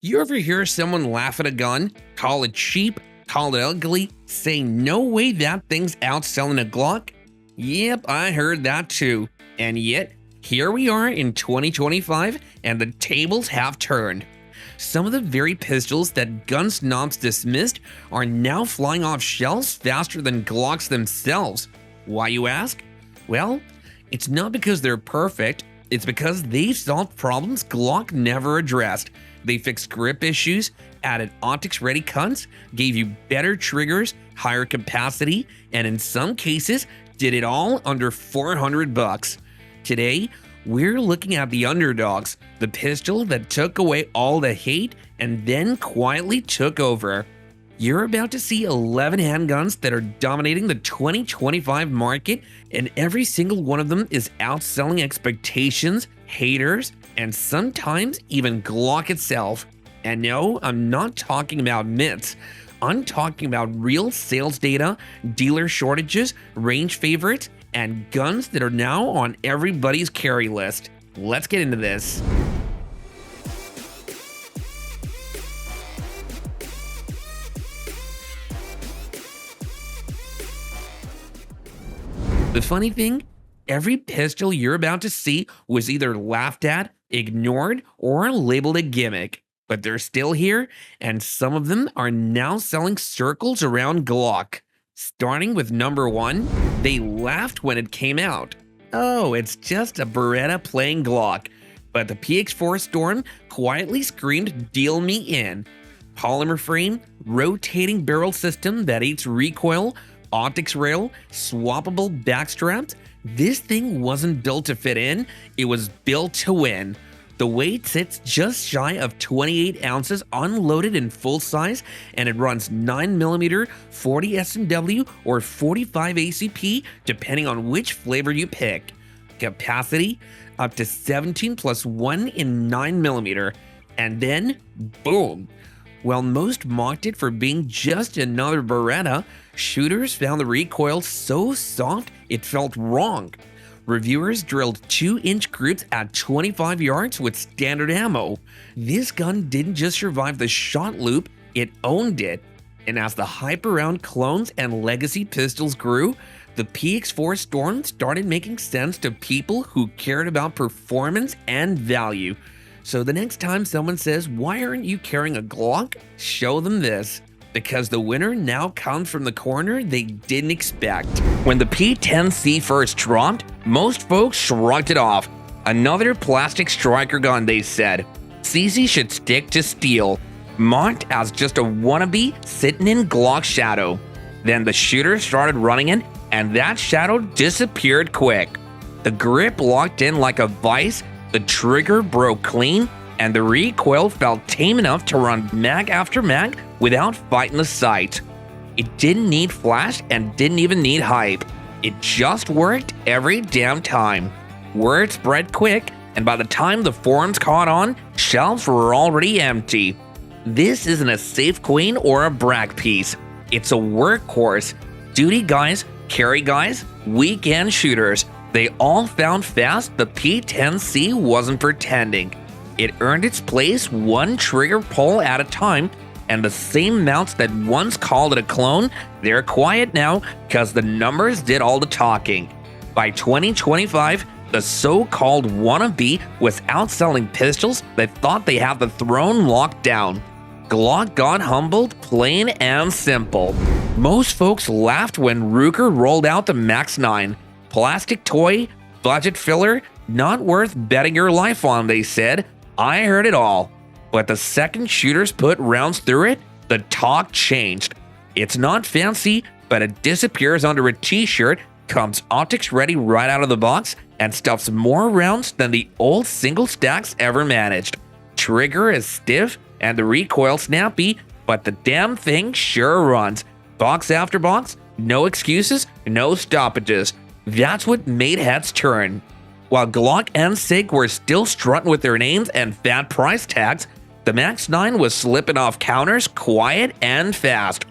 You ever hear someone laugh at a gun, call it cheap, call it ugly, say no way that thing's outselling a Glock? Yep, I heard that too. And yet, here we are in 2025 and the tables have turned. Some of the very pistols that gun snobs dismissed are now flying off shelves faster than Glocks themselves. Why, you ask? Well, it's not because they're perfect, it's because they solved problems Glock never addressed. They fixed grip issues, added optics-ready cunts, gave you better triggers, higher capacity, and in some cases, did it all under 400 bucks. Today, we're looking at the underdogs, the pistol that took away all the hate and then quietly took over. You're about to see 11 handguns that are dominating the 2025 market, and every single one of them is outselling expectations, haters, and sometimes even Glock itself. And no, I'm not talking about myths. I'm talking about real sales data, dealer shortages, range favorites, and guns that are now on everybody's carry list. Let's get into this. The funny thing, every pistol you're about to see was either laughed at, ignored, or labeled a gimmick. But they're still here, and some of them are now selling circles around Glock. Starting with number 1, they laughed when it came out. Oh, it's just a Beretta playing Glock. But the PX4 Storm quietly screamed, "Deal me in." Polymer frame, rotating barrel system that eats recoil, optics rail, swappable backstraps. This thing wasn't built to fit in, it was built to win. The weight sits just shy of 28 ounces unloaded in full size, and it runs 9mm, 40 S&W, or 45 ACP depending on which flavor you pick. Capacity, up to 17 plus 1 in 9mm. And then, boom! While most mocked it for being just another Beretta, shooters found the recoil so soft it felt wrong. Reviewers drilled 2-inch groups at 25 yards with standard ammo. This gun didn't just survive the shot loop, it owned it. And as the hype around clones and legacy pistols grew, the PX4 Storm started making sense to people who cared about performance and value. So the next time someone says, "Why aren't you carrying a Glock?" show them this. Because the winner now comes from the corner they didn't expect. When the P10C first dropped, most folks shrugged it off. Another plastic striker gun, they said. CZ should stick to steel. Mocked as just a wannabe sitting in Glock shadow. Then the shooter started running it, and that shadow disappeared quick. The grip locked in like a vice, the trigger broke clean, and the recoil felt tame enough to run mag after mag without fighting the sight. It didn't need flash and didn't even need hype. It just worked every damn time. Word spread quick, and by the time the forums caught on, shelves were already empty. This isn't a safe queen or a brag piece. It's a workhorse. Duty guys, carry guys, weekend shooters. They all found fast the P10C wasn't pretending. It earned its place one trigger pull at a time, and the same mounts that once called it a clone, they're quiet now because the numbers did all the talking. By 2025, the so-called wannabe was outselling pistols that thought they had the throne locked down. Glock got humbled, plain and simple. Most folks laughed when Ruger rolled out the Max 9. Plastic toy, budget filler, not worth betting your life on, they said. I heard it all. But the second shooters put rounds through it, the talk changed. It's not fancy, but it disappears under a t-shirt, comes optics ready right out of the box, and stuffs more rounds than the old single stacks ever managed. Trigger is stiff and the recoil snappy, but the damn thing sure runs. Box after box, no excuses, no stoppages. That's what made heads turn. While Glock and SIG were still strutting with their names and fat price tags, the Max 9 was slipping off counters quiet and fast.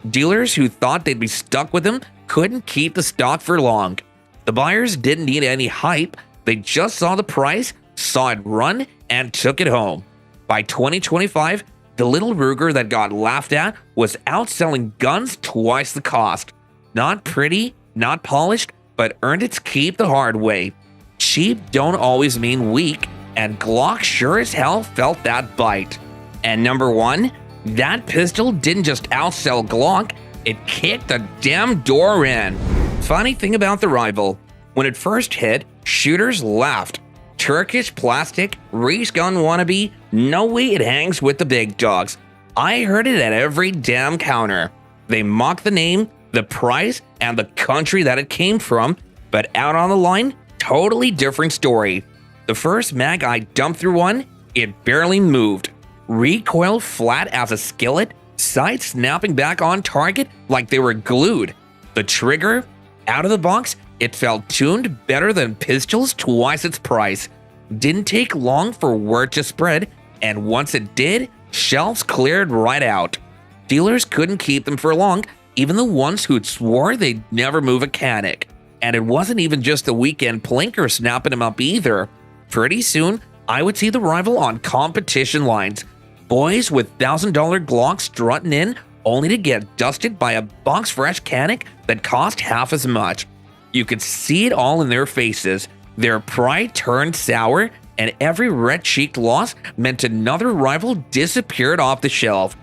Dealers who thought they'd be stuck with them couldn't keep the stock for long. The buyers didn't need any hype, they just saw the price, saw it run, and took it home. By 2025, the little Ruger that got laughed at was outselling guns twice the cost. Not pretty, not polished, but earned its keep the hard way. Cheap don't always mean weak, and Glock sure as hell felt that bite. And number 1, that pistol didn't just outsell Glock, it kicked the damn door in. Funny thing about the Rival, when it first hit, shooters laughed. Turkish plastic, race gun wannabe, no way it hangs with the big dogs. I heard it at every damn counter. They mocked the name, the price, and the country that it came from, but out on the line, totally different story. The first mag I dumped through one, it barely moved. Recoil flat as a skillet, sights snapping back on target like they were glued. The trigger, out of the box, it felt tuned better than pistols twice its price. Didn't take long for word to spread, and once it did, shelves cleared right out. Dealers couldn't keep them for long, even the ones who'd swore they'd never move a Canik. And it wasn't even just the weekend plinker snapping them up either. Pretty soon, I would see the Rival on competition lines. Boys with $1,000 Glocks strutting in only to get dusted by a box-fresh Canik that cost half as much. You could see it all in their faces. Their pride turned sour, and every red-cheeked loss meant another Rival disappeared off the shelf.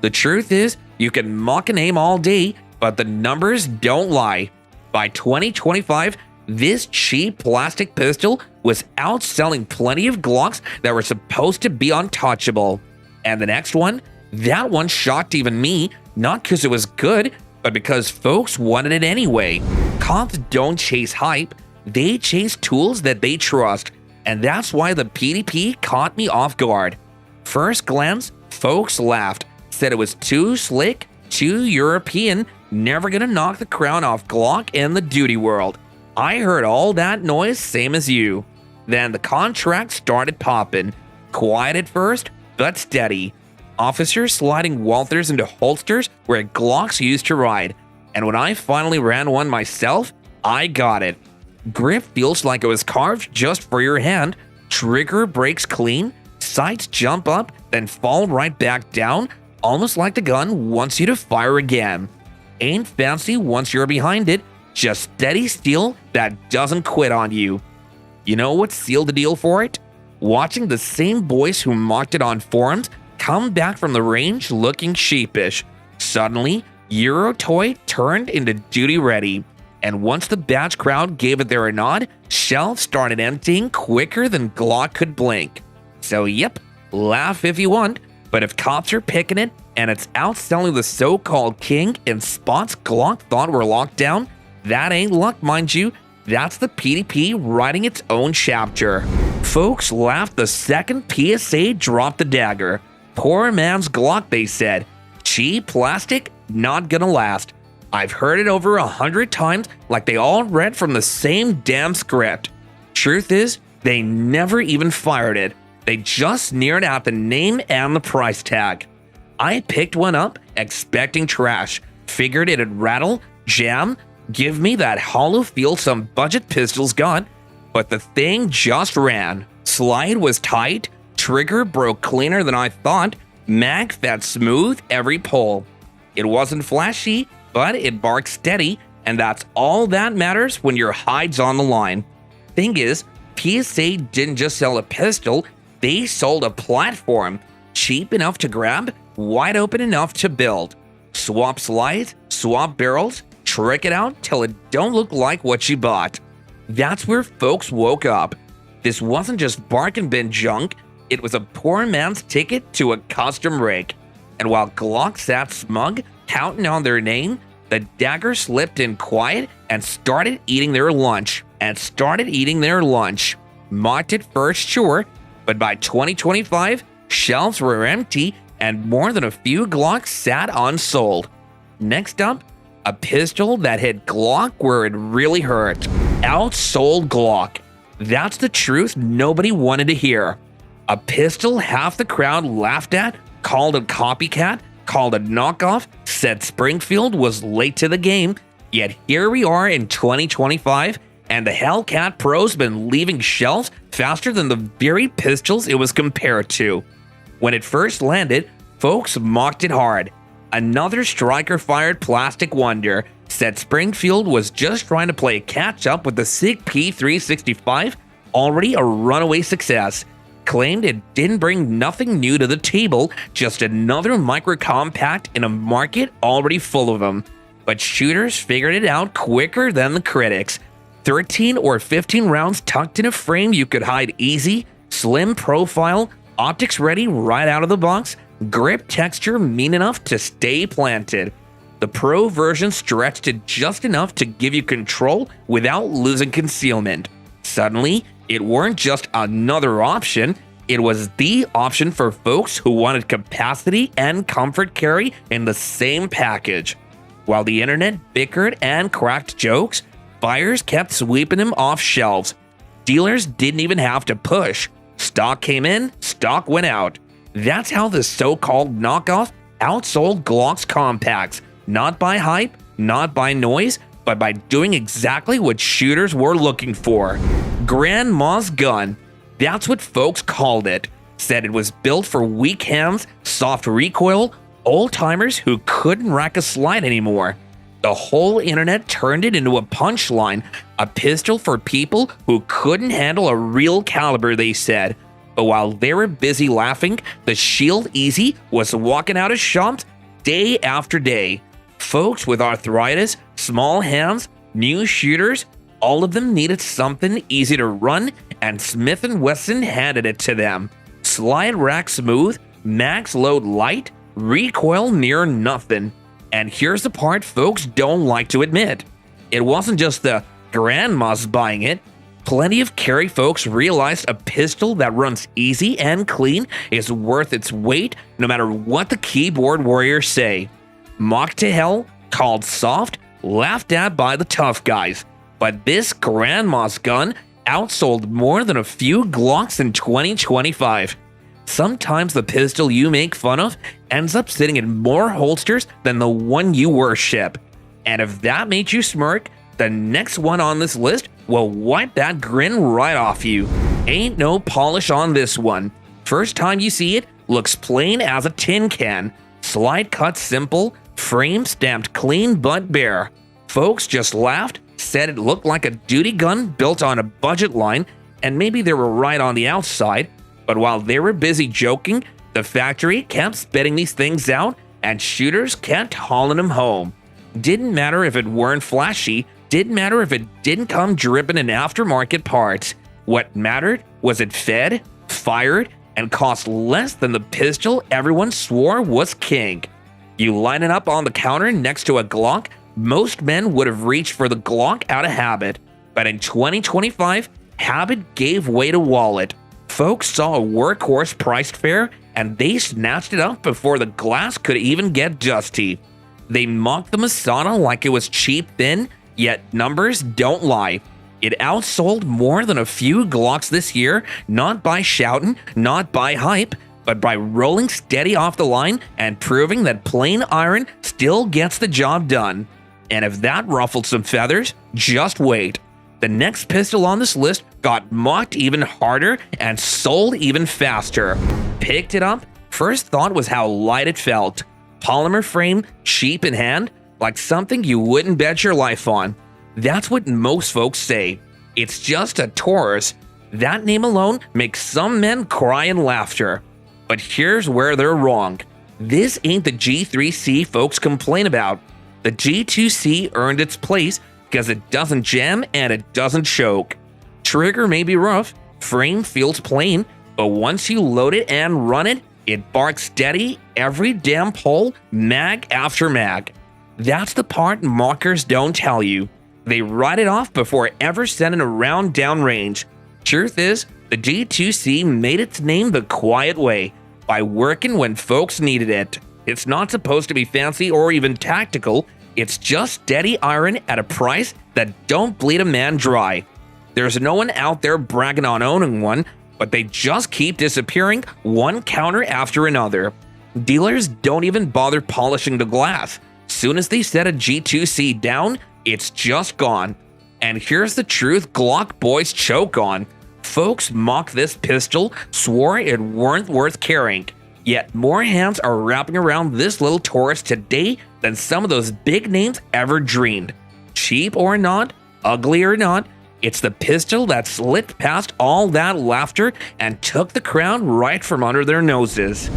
The truth is, you can mock a name all day, but the numbers don't lie. By 2025, this cheap plastic pistol was outselling plenty of Glocks that were supposed to be untouchable. And the next one, that one shocked even me, not because it was good, but because folks wanted it anyway. Cops don't chase hype, they chase tools that they trust, and that's why the PDP caught me off guard. First glance, folks laughed, said it was too slick, too European, never gonna knock the crown off Glock in the duty world. I heard all that noise same as you. Then the contract started popping. Quiet at first, but steady. Officers sliding Walthers into holsters where Glocks used to ride. And when I finally ran one myself, I got it. Grip feels like it was carved just for your hand. Trigger breaks clean. Sights jump up, then fall right back down, almost like the gun wants you to fire again. Ain't fancy once you're behind it, just steady steel that doesn't quit on you. You know what sealed the deal for it? Watching the same boys who mocked it on forums come back from the range looking sheepish. Suddenly, Euro Toy turned into duty ready. And once the badge crowd gave it their nod, shelves started emptying quicker than Glock could blink. So yep, laugh if you want, but if cops are picking it and it's outselling the so-called king in spots Glock thought were locked down, that ain't luck, mind you. That's the PDP writing its own chapter. Folks laughed the second PSA dropped the dagger. Poor man's Glock, they said. Cheap plastic, not gonna last. I've heard it over 100 times like they all read from the same damn script. Truth is, they never even fired it. They just sneered out the name and the price tag. I picked one up expecting trash, figured it'd rattle, jam, give me that hollow feel some budget pistols got, but the thing just ran. Slide was tight, trigger broke cleaner than I thought, mag fed smooth every pull. It wasn't flashy, but it barked steady, and that's all that matters when your hide's on the line. Thing is, PSA didn't just sell a pistol, they sold a platform. Cheap enough to grab, wide open enough to build. Swap slides, swap barrels, trick it out till it don't look like what you bought. That's where folks woke up. This wasn't just bargain bin junk, it was a poor man's ticket to a custom rig. And while Glock sat smug, counting on their name, the dagger slipped in quiet and started eating their lunch. Mocked it first, sure, but by 2025, shelves were empty and more than a few Glocks sat unsold. Next up, a pistol that hit Glock where it really hurt. Outsold Glock. That's the truth nobody wanted to hear. A pistol half the crowd laughed at, called a copycat, called a knockoff, said Springfield was late to the game, yet here we are in 2025, and the Hellcat Pro's been leaving shelves faster than the very pistols it was compared to. When it first landed, folks mocked it hard. Another striker-fired plastic wonder, said Springfield was just trying to play catch-up with the SIG P365, already a runaway success. Claimed it didn't bring nothing new to the table, just another micro-compact in a market already full of them. But shooters figured it out quicker than the critics. 13 or 15 rounds tucked in a frame you could hide easy, slim profile, optics ready right out of the box, grip texture mean enough to stay planted. The Pro version stretched it just enough to give you control without losing concealment. Suddenly, it weren't just another option, it was the option for folks who wanted capacity and comfort carry in the same package. While the internet bickered and cracked jokes, buyers kept sweeping them off shelves. Dealers didn't even have to push. Stock came in, stock went out. That's how the so-called knockoff outsold Glock's compacts, not by hype, not by noise, but by doing exactly what shooters were looking for. Grandma's gun. That's what folks called it. Said it was built for weak hands, soft recoil, old-timers who couldn't rack a slide anymore. The whole internet turned it into a punchline, a pistol for people who couldn't handle a real caliber, they said. But while they were busy laughing, the Shield EZ was walking out of shops day after day. Folks with arthritis, small hands, new shooters, all of them needed something easy to run, and Smith & Wesson handed it to them. Slide rack smooth, max load light, recoil near nothing. And here's the part folks don't like to admit. It wasn't just the grandmas buying it. Plenty of carry folks realized a pistol that runs easy and clean is worth its weight no matter what the keyboard warriors say. Mocked to hell, called soft, laughed at by the tough guys. But this grandma's gun outsold more than a few Glocks in 2025. Sometimes the pistol you make fun of ends up sitting in more holsters than the one you worship. And if that made you smirk, the next one on this list will wipe that grin right off you. Ain't no polish on this one. First time you see it, looks plain as a tin can. Slide cut simple, frame stamped clean but bare. Folks just laughed, said it looked like a duty gun built on a budget line, and maybe they were right on the outside. But while they were busy joking, the factory kept spitting these things out, and shooters kept hauling them home. Didn't matter if it weren't flashy, didn't matter if it didn't come dripping in aftermarket parts. What mattered was it fed, fired, and cost less than the pistol everyone swore was king. You line it up on the counter next to a Glock, most men would have reached for the Glock out of habit. But in 2025, habit gave way to wallet. Folks saw a workhorse priced fair, and they snatched it up before the glass could even get dusty. They mocked the Masada like it was cheap thin, yet numbers don't lie. It outsold more than a few Glocks this year, not by shouting, not by hype, but by rolling steady off the line and proving that plain iron still gets the job done. And if that ruffled some feathers, just wait. The next pistol on this list got mocked even harder and sold even faster. Picked it up, first thought was how light it felt. Polymer frame, cheap in hand, like something you wouldn't bet your life on. That's what most folks say. It's just a Taurus. That name alone makes some men cry in laughter. But here's where they're wrong. This ain't the G3C folks complain about. The G2C earned its place because it doesn't jam and it doesn't choke. Trigger may be rough, frame feels plain, but once you load it and run it, it barks steady every damn pull, mag after mag. That's the part mockers don't tell you. They write it off before ever sending a round downrange. Truth is, the G2C made its name the quiet way, by working when folks needed it. It's not supposed to be fancy or even tactical, it's just steady iron at a price that don't bleed a man dry. There's no one out there bragging on owning one, but they just keep disappearing one counter after another. Dealers don't even bother polishing the glass. Soon as they set a G2C down, it's just gone. And here's the truth Glock boys choke on. Folks mock this pistol, swore it weren't worth carrying. Yet more hands are wrapping around this little Taurus today than some of those big names ever dreamed. Cheap or not, ugly or not, it's the pistol that slipped past all that laughter and took the crown right from under their noses.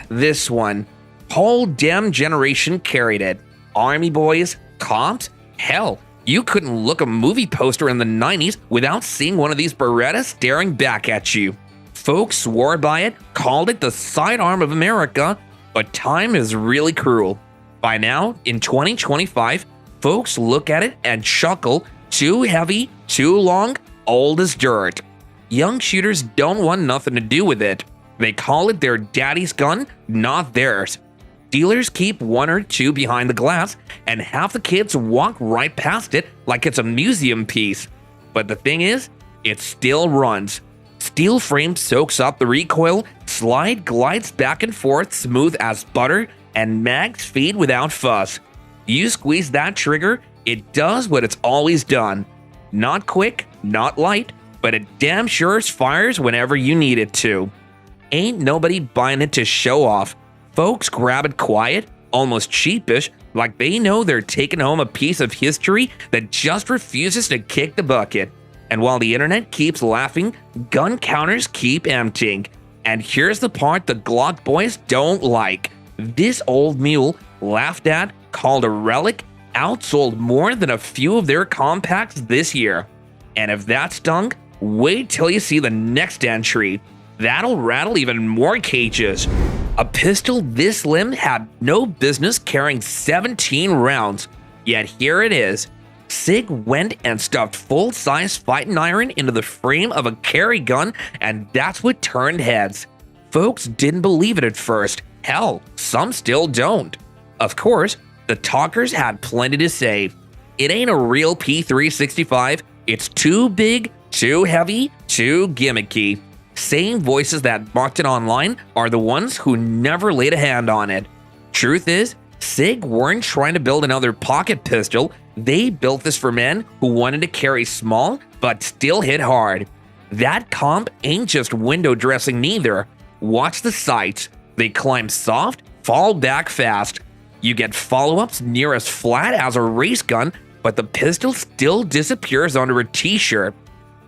This one. Whole damn generation carried it. Army boys, cops, hell, you couldn't look a movie poster in the 90s without seeing one of these Berettas staring back at you. Folks swore by it, called it the sidearm of America, but time is really cruel. By now, in 2025, folks look at it and chuckle, too heavy, too long, old as dirt. Young shooters don't want nothing to do with it. They call it their daddy's gun, not theirs. Dealers keep one or two behind the glass, and half the kids walk right past it like it's a museum piece. But the thing is, it still runs. Steel frame soaks up the recoil, slide glides back and forth smooth as butter, and mags feed without fuss. You squeeze that trigger, it does what it's always done. Not quick, not light, but it damn sure fires whenever you need it to. Ain't nobody buying it to show off. Folks grab it quiet, almost sheepish, like they know they're taking home a piece of history that just refuses to kick the bucket. And while the internet keeps laughing, gun counters keep emptying. And here's the part the Glock boys don't like. This old mule, laughed at, called a relic, outsold more than a few of their compacts this year. And if that stung, wait till you see the next entry. That'll rattle even more cages. A pistol this slim had no business carrying 17 rounds, yet here it is. SIG went and stuffed full-size fighting iron into the frame of a carry gun, and that's what turned heads. Folks didn't believe it at first. Hell, some still don't. Of course, the talkers had plenty to say. It ain't a real P365. It's too big, too heavy, too gimmicky. Same voices that mocked it online are the ones who never laid a hand on it. Truth is, SIG weren't trying to build another pocket pistol. They built this for men who wanted to carry small but still hit hard. That comp ain't just window dressing neither. Watch the sights. They climb soft, fall back fast. You get follow-ups near as flat as a race gun, but the pistol still disappears under a t-shirt.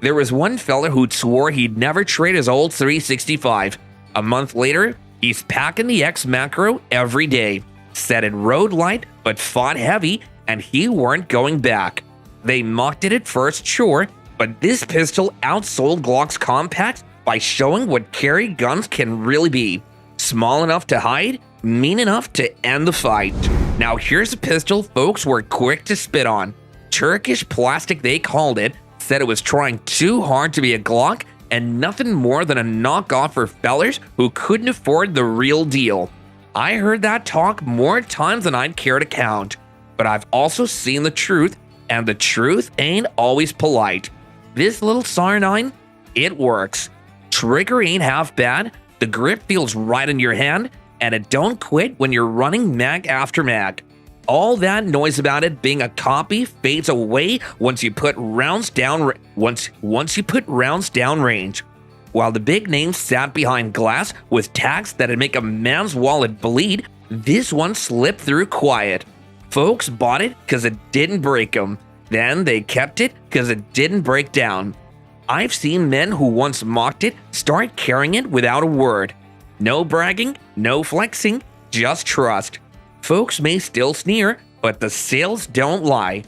There was one fella who swore he'd never trade his old 365. A month later, he's packing the X macro every day. Said it rode light, but fought heavy, and he weren't going back. They mocked it at first, sure, but this pistol outsold Glock's compact by showing what carry guns can really be. Small enough to hide, mean enough to end the fight. Now here's a pistol folks were quick to spit on. Turkish plastic they called it, said it was trying too hard to be a Glock and nothing more than a knockoff for fellers who couldn't afford the real deal. I heard that talk more times than I'd care to count, but I've also seen the truth, and the truth ain't always polite. This little SAR9, it works. Trigger ain't half bad, the grip feels right in your hand, and it don't quit when you're running mag after mag. All that noise about it being a copy fades away once you put rounds down once you put rounds down range. While the big names sat behind glass with tags that'd make a man's wallet bleed, this one slipped through quiet. Folks bought it because it didn't break them. Then they kept it because it didn't break down. I've seen men who once mocked it start carrying it without a word. No bragging, no flexing, just trust. Folks may still sneer, but the sales don't lie.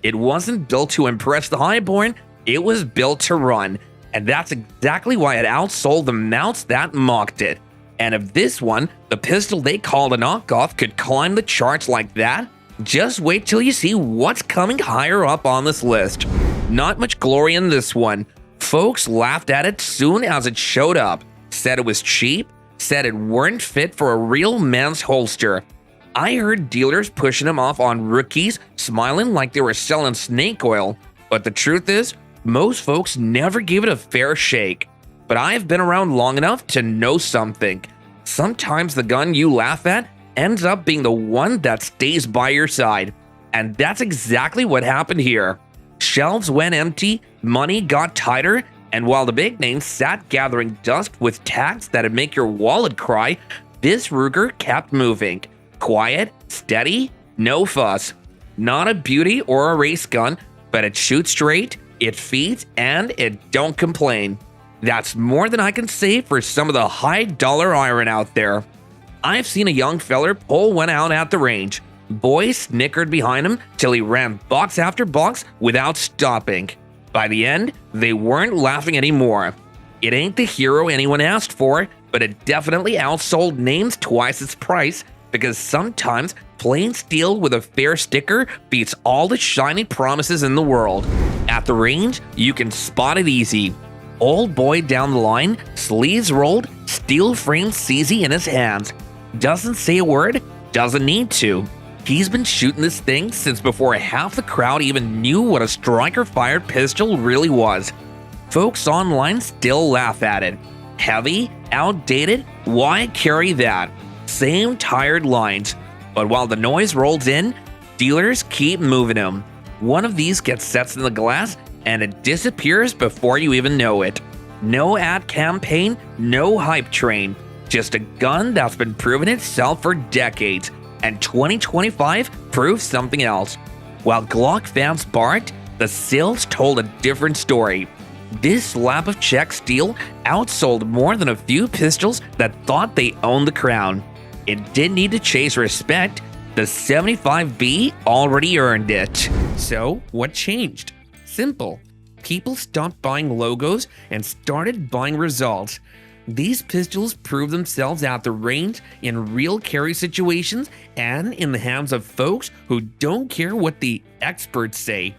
It wasn't built to impress the highborn, it was built to run. And that's exactly why it outsold the mounts that mocked it. And if this one, the pistol they called a knockoff, could climb the charts like that, just wait till you see what's coming higher up on this list. Not much glory in this one. Folks laughed at it soon as it showed up, said it was cheap, said it weren't fit for a real man's holster. I heard dealers pushing them off on rookies, smiling like they were selling snake oil. But the truth is, most folks never gave it a fair shake. But I've been around long enough to know something. Sometimes the gun you laugh at ends up being the one that stays by your side. And that's exactly what happened here. Shelves went empty, money got tighter, And while the big names sat gathering dust with tags that'd make your wallet cry, this Ruger kept moving. Quiet, steady, no fuss. Not a beauty or a race gun, but it shoots straight, it feeds, and it don't complain. That's more than I can say for some of the high-dollar iron out there. I've seen a young feller pull one out at the range. Boys snickered behind him till he ran box after box without stopping. By the end, they weren't laughing anymore. It ain't the hero anyone asked for, but it definitely outsold names twice its price, because sometimes plain steel with a fair sticker beats all the shiny promises in the world. At the range, you can spot it easy. Old boy down the line, sleeves rolled, steel frame CZ in his hands. Doesn't say a word, doesn't need to. He's been shooting this thing since before half the crowd even knew what a striker-fired pistol really was. Folks online still laugh at it. Heavy, outdated, why carry that? Same tired lines. But while the noise rolls in, dealers keep moving them. One of these gets sets in the glass and it disappears before you even know it. No ad campaign, no hype train. Just a gun that's been proving itself for decades, and 2025 proves something else. While Glock fans barked, the sales told a different story. This slab of Czech steel outsold more than a few pistols that thought they owned the crown. It didn't need to chase respect. The 75B already earned it. So, what changed? Simple. People stopped buying logos and started buying results. These pistols prove themselves at the range in real carry situations and in the hands of folks who don't care what the experts say.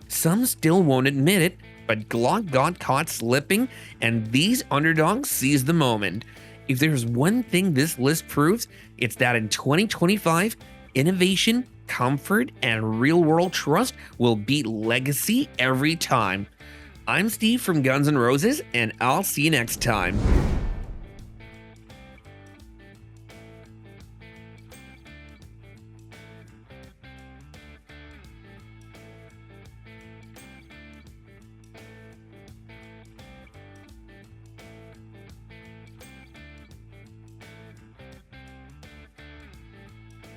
Some still won't admit it, but Glock got caught slipping, and these underdogs seized the moment. If there's one thing this list proves, it's that in 2025, innovation, comfort, and real-world trust will beat legacy every time. I'm Steve from Guns N' Roses, and I'll see you next time.